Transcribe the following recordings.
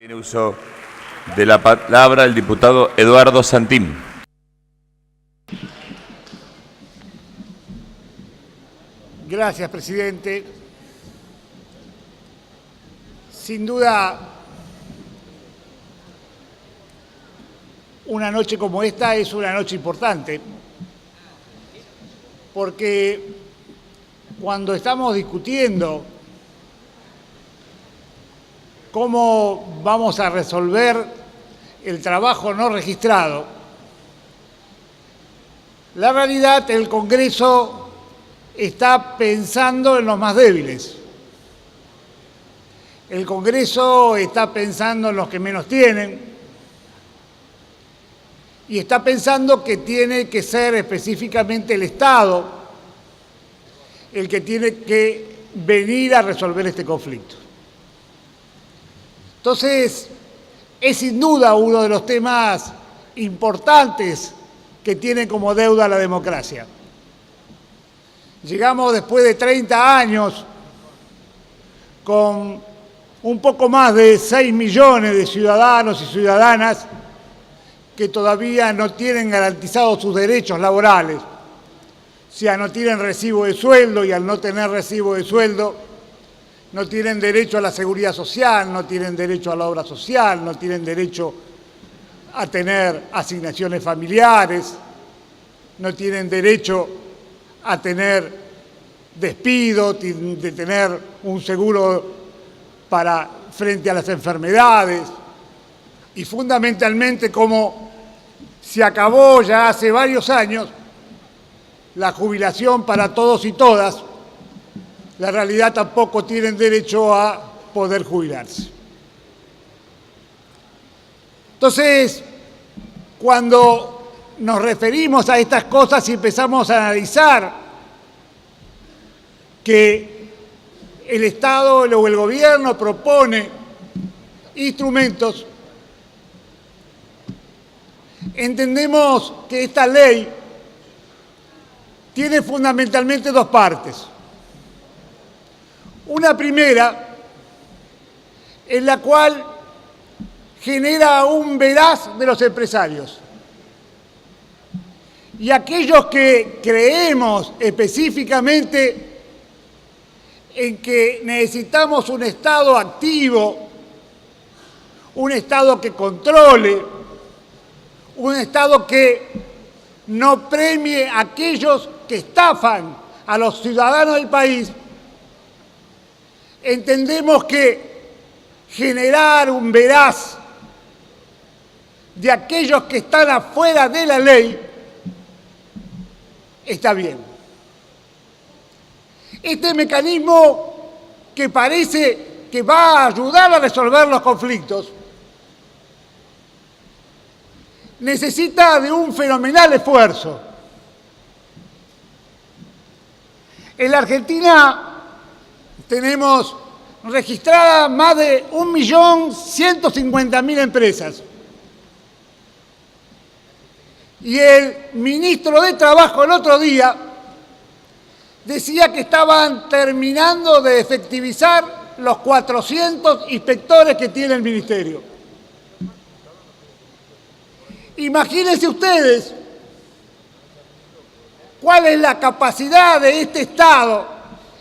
Tiene uso de la palabra el diputado Eduardo Santín. Gracias, presidente. Sin duda, una noche como esta es una noche importante, porque cuando estamos discutiendo cómo vamos a resolver el trabajo no registrado, la realidad, el Congreso está pensando en los más débiles. El Congreso está pensando en los que menos tienen y está pensando que tiene que ser específicamente el Estado el que tiene que venir a resolver este conflicto. Entonces, es sin duda uno de los temas importantes que tiene como deuda la democracia. Llegamos después de 30 años con un poco más de 6 millones de ciudadanos y ciudadanas que todavía no tienen garantizados sus derechos laborales. O sea, no tienen recibo de sueldo y al no tener recibo de sueldo no tienen derecho a la seguridad social, no tienen derecho a la obra social, no tienen derecho a tener asignaciones familiares, no tienen derecho a tener despido, de tener un seguro frente a las enfermedades. Y fundamentalmente, como se acabó ya hace varios años la jubilación para todos y todas, la realidad tampoco tienen derecho a poder jubilarse. Entonces, cuando nos referimos a estas cosas y empezamos a analizar que el Estado o el gobierno propone instrumentos, entendemos que esta ley tiene fundamentalmente dos partes. Una primera, en la cual genera un veraz de los empresarios. Y aquellos que creemos específicamente en que necesitamos un Estado activo, un Estado que controle, un Estado que no premie a aquellos que estafan a los ciudadanos del país, entendemos que generar un veraz de aquellos que están afuera de la ley está bien. Este mecanismo que parece que va a ayudar a resolver los conflictos necesita de un fenomenal esfuerzo. En la Argentina tenemos registradas más de 1.150.000 empresas. Y el ministro de Trabajo el otro día decía que estaban terminando de efectivizar los 400 inspectores que tiene el ministerio. Imagínense ustedes cuál es la capacidad de este Estado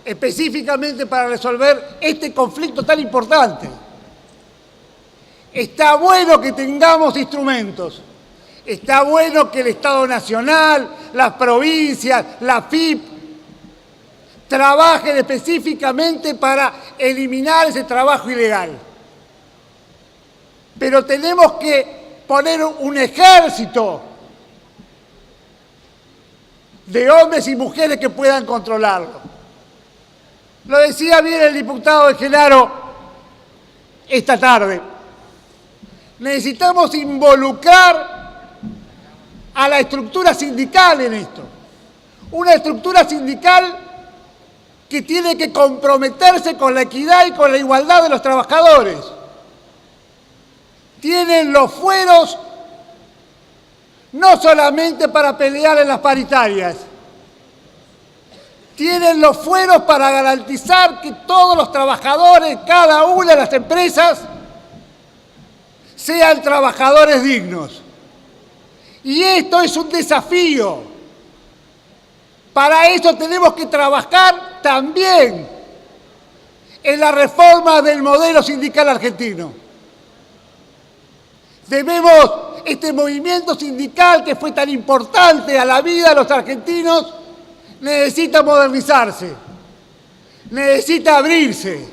específicamente para resolver este conflicto tan importante. Está bueno que tengamos instrumentos, está bueno que el Estado Nacional, las provincias, la FIP, trabajen específicamente para eliminar ese trabajo ilegal. Pero tenemos que poner un ejército de hombres y mujeres que puedan controlarlo. Lo decía bien el diputado de Genaro esta tarde. Necesitamos involucrar a la estructura sindical en esto. Una estructura sindical que tiene que comprometerse con la equidad y con la igualdad de los trabajadores. Tienen los fueros no solamente para pelear en las paritarias, tienen los fueros para garantizar que todos los trabajadores, cada una de las empresas, sean trabajadores dignos. Y esto es un desafío. Para eso tenemos que trabajar también en la reforma del modelo sindical argentino. Este movimiento sindical que fue tan importante a la vida de los argentinos, necesita modernizarse, necesita abrirse,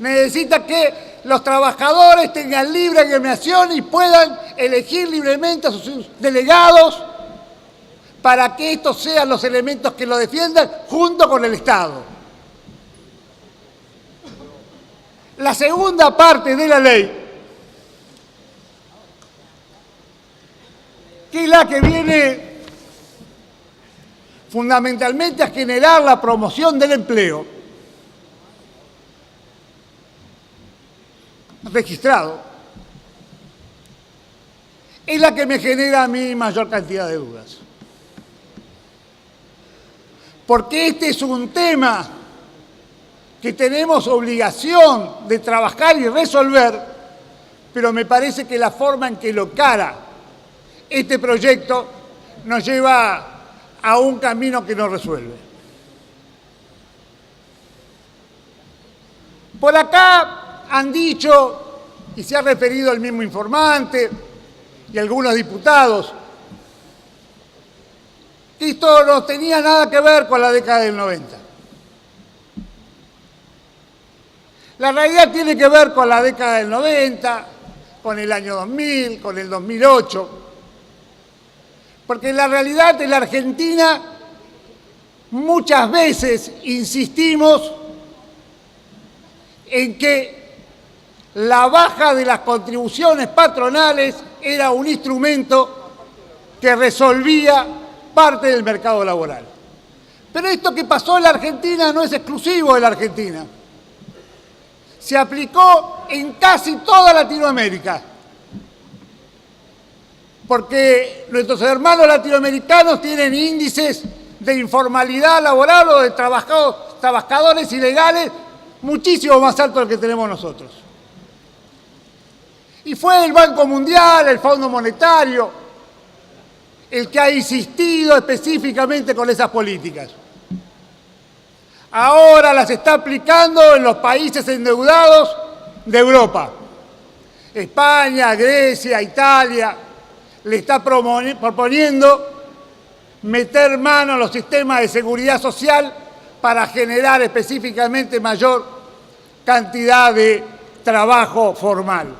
necesita que los trabajadores tengan libre agremiación y puedan elegir libremente a sus delegados para que estos sean los elementos que lo defiendan junto con el Estado. La segunda parte de la ley, que es la que viene fundamentalmente a generar la promoción del empleo registrado, es la que me genera a mí mayor cantidad de dudas. Porque este es un tema que tenemos obligación de trabajar y resolver, pero me parece que la forma en que lo encara este proyecto nos lleva a un camino que no resuelve. Por acá han dicho, y se ha referido el mismo informante y algunos diputados, que esto no tenía nada que ver con la década del 90. La realidad tiene que ver con la década del 90, con el año 2000, con el 2008, porque en la realidad en la Argentina muchas veces insistimos en que la baja de las contribuciones patronales era un instrumento que resolvía parte del mercado laboral. Pero esto que pasó en la Argentina no es exclusivo de la Argentina. Se aplicó en casi toda Latinoamérica, porque nuestros hermanos latinoamericanos tienen índices de informalidad laboral o de trabajadores ilegales muchísimo más altos del que tenemos nosotros. Y fue el Banco Mundial, el Fondo Monetario, el que ha insistido específicamente con esas políticas. Ahora las está aplicando en los países endeudados de Europa. España, Grecia, Italia, le está proponiendo meter mano a los sistemas de seguridad social para generar específicamente mayor cantidad de trabajo formal.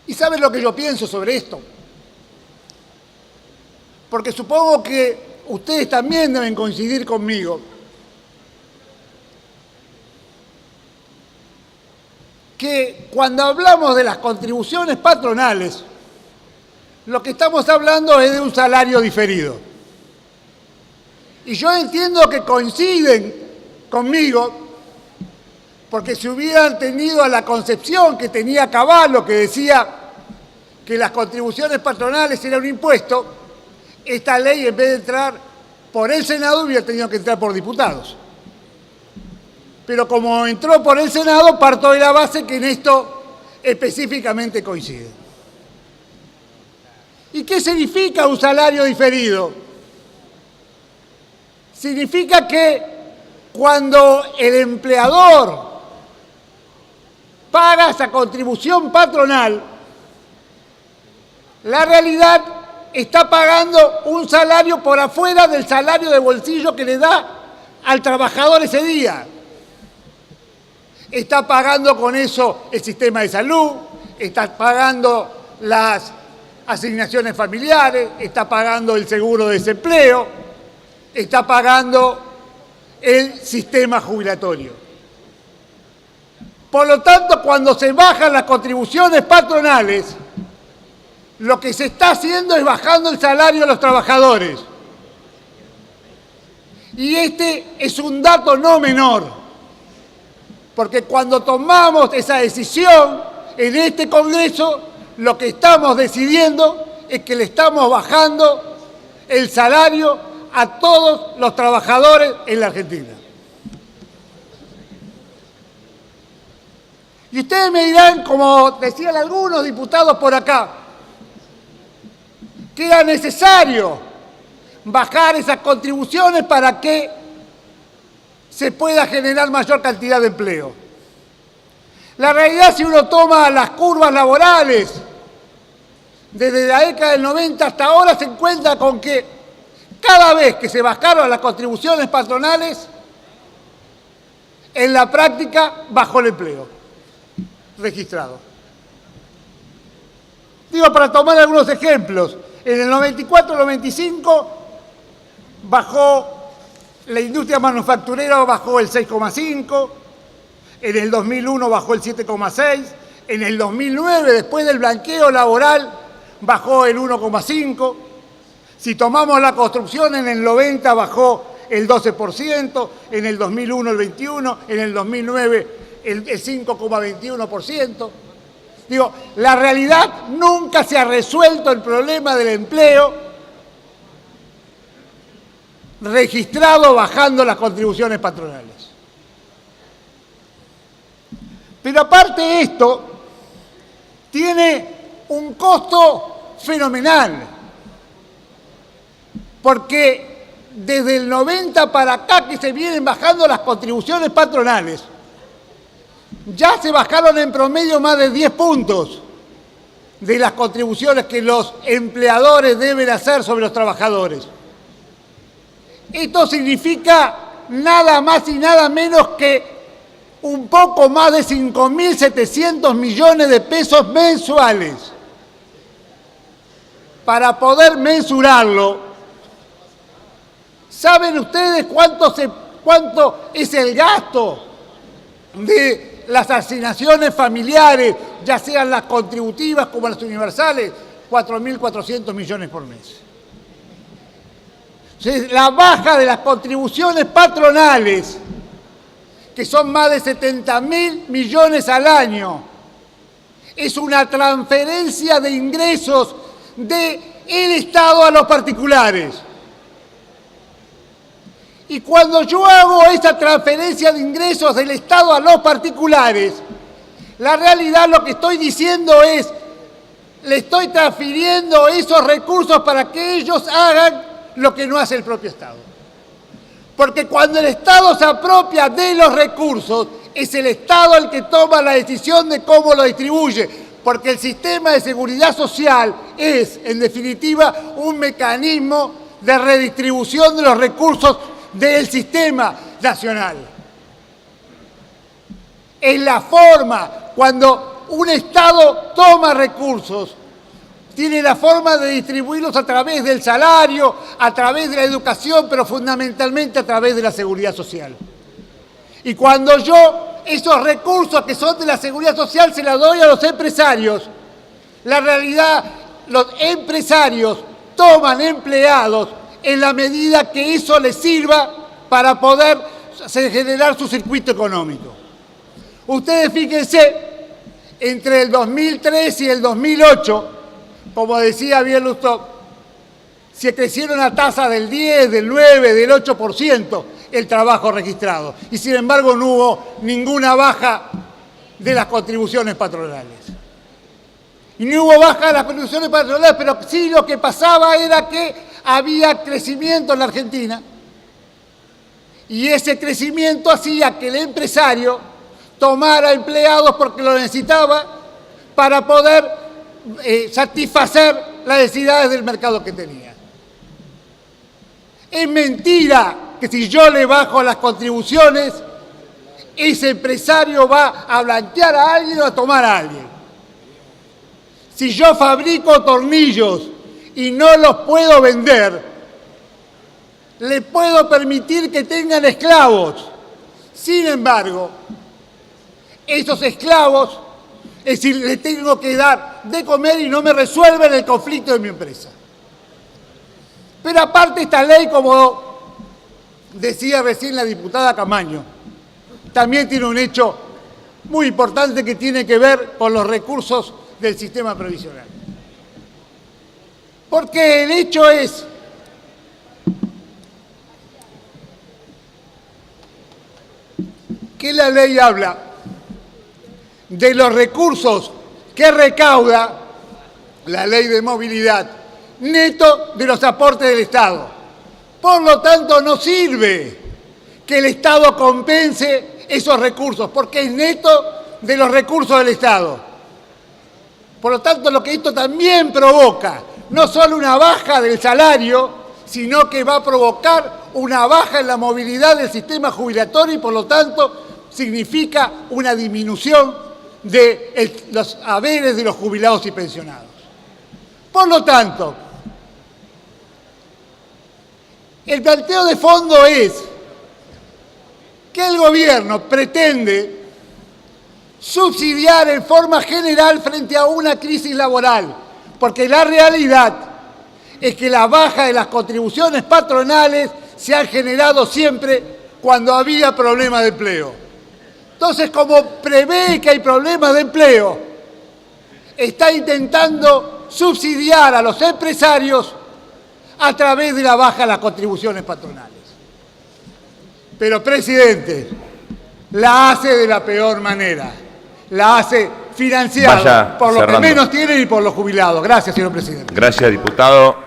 ¿Y saben lo que yo pienso sobre esto? Porque supongo que ustedes también deben coincidir conmigo que cuando hablamos de las contribuciones patronales, lo que estamos hablando es de un salario diferido. Y yo entiendo que coinciden conmigo, porque si hubieran tenido la concepción que tenía Cavallo, que decía que las contribuciones patronales eran un impuesto, esta ley en vez de entrar por el Senado hubiera tenido que entrar por diputados. Pero como entró por el Senado, parto de la base que en esto específicamente coincide. ¿Y qué significa un salario diferido? Significa que cuando el empleador paga esa contribución patronal, la realidad está pagando un salario por afuera del salario de bolsillo que le da al trabajador ese día. Está pagando con eso el sistema de salud, está pagando las asignaciones familiares, está pagando el seguro de desempleo, está pagando el sistema jubilatorio. Por lo tanto, cuando se bajan las contribuciones patronales, lo que se está haciendo es bajando el salario de los trabajadores. Y este es un dato no menor. Porque cuando tomamos esa decisión en este Congreso, lo que estamos decidiendo es que le estamos bajando el salario a todos los trabajadores en la Argentina. Y ustedes me dirán, como decían algunos diputados por acá, que era necesario bajar esas contribuciones para que se pueda generar mayor cantidad de empleo. La realidad, si uno toma las curvas laborales, desde la década del 90 hasta ahora se encuentra con que cada vez que se bajaron las contribuciones patronales, en la práctica bajó el empleo registrado. Digo, para tomar algunos ejemplos, en el 94-95 bajó la industria manufacturera, bajó el 6,5%, en el 2001 bajó el 7,6%, en el 2009, después del blanqueo laboral, bajó el 1,5%. Si tomamos la construcción, en el 90 bajó el 12%, en el 2001 el 21%, en el 2009 el 5,21%. Digo, la realidad, nunca se ha resuelto el problema del empleo registrado bajando las contribuciones patronales. Pero aparte de esto, tiene un costo fenomenal, porque desde el 90 para acá que se vienen bajando las contribuciones patronales, ya se bajaron en promedio más de 10 puntos de las contribuciones que los empleadores deben hacer sobre los trabajadores. Esto significa nada más y nada menos que un poco más de 5.700 millones de pesos mensuales. Para poder mensurarlo, ¿saben ustedes cuánto es el gasto de las asignaciones familiares, ya sean las contributivas como las universales? 4.400 millones por mes. Entonces, la baja de las contribuciones patronales, que son más de 70.000 millones al año, es una transferencia de ingresos del Estado a los particulares. Y cuando yo hago esa transferencia de ingresos del Estado a los particulares, la realidad, lo que estoy diciendo es, le estoy transfiriendo esos recursos para que ellos hagan lo que no hace el propio Estado. Porque cuando el Estado se apropia de los recursos, es el Estado el que toma la decisión de cómo lo distribuye, porque el sistema de seguridad social es, en definitiva, un mecanismo de redistribución de los recursos del sistema nacional. Es la forma, cuando un Estado toma recursos, tiene la forma de distribuirlos a través del salario, a través de la educación, pero fundamentalmente a través de la seguridad social. Y cuando yo esos recursos que son de la seguridad social se los doy a los empresarios, la realidad, los empresarios toman empleados en la medida que eso les sirva para poder generar su circuito económico. Ustedes fíjense, entre el 2003 y el 2008, como decía bien Lustó, se crecieron a tasas del 10, del 9, del 8% el trabajo registrado. Y sin embargo no hubo ninguna baja de las contribuciones patronales. Y no hubo baja de las contribuciones patronales, pero sí lo que pasaba era que había crecimiento en la Argentina. Y ese crecimiento hacía que el empresario tomara empleados porque lo necesitaba para poder satisfacer las necesidades del mercado que tenía. Es mentira que si yo le bajo las contribuciones, ese empresario va a blanquear a alguien o a tomar a alguien. Si yo fabrico tornillos y no los puedo vender, le puedo permitir que tengan esclavos. Sin embargo, esos esclavos, es decir, les tengo que dar de comer y no me resuelven el conflicto de mi empresa. Pero aparte esta ley, como decía recién la diputada Camaño, también tiene un hecho muy importante que tiene que ver con los recursos del sistema previsional. Porque el hecho es que la ley habla de los recursos que recauda la ley de movilidad, neto de los aportes del Estado. Por lo tanto, no sirve que el Estado compense esos recursos, porque es neto de los recursos del Estado. Por lo tanto, lo que esto también provoca, no solo una baja del salario, sino que va a provocar una baja en la movilidad del sistema jubilatorio y, por lo tanto, significa una disminución de los haberes de los jubilados y pensionados. Por lo tanto, el planteo de fondo es que el gobierno pretende subsidiar en forma general frente a una crisis laboral, porque la realidad es que la baja de las contribuciones patronales se han generado siempre cuando había problemas de empleo. Entonces, como prevé que hay problemas de empleo, está intentando subsidiar a los empresarios a través de la baja de las contribuciones patronales. Pero, presidente, la hace de la peor manera. La hace financiada por los que menos tienen y por los jubilados. Gracias, señor presidente. Gracias, diputado.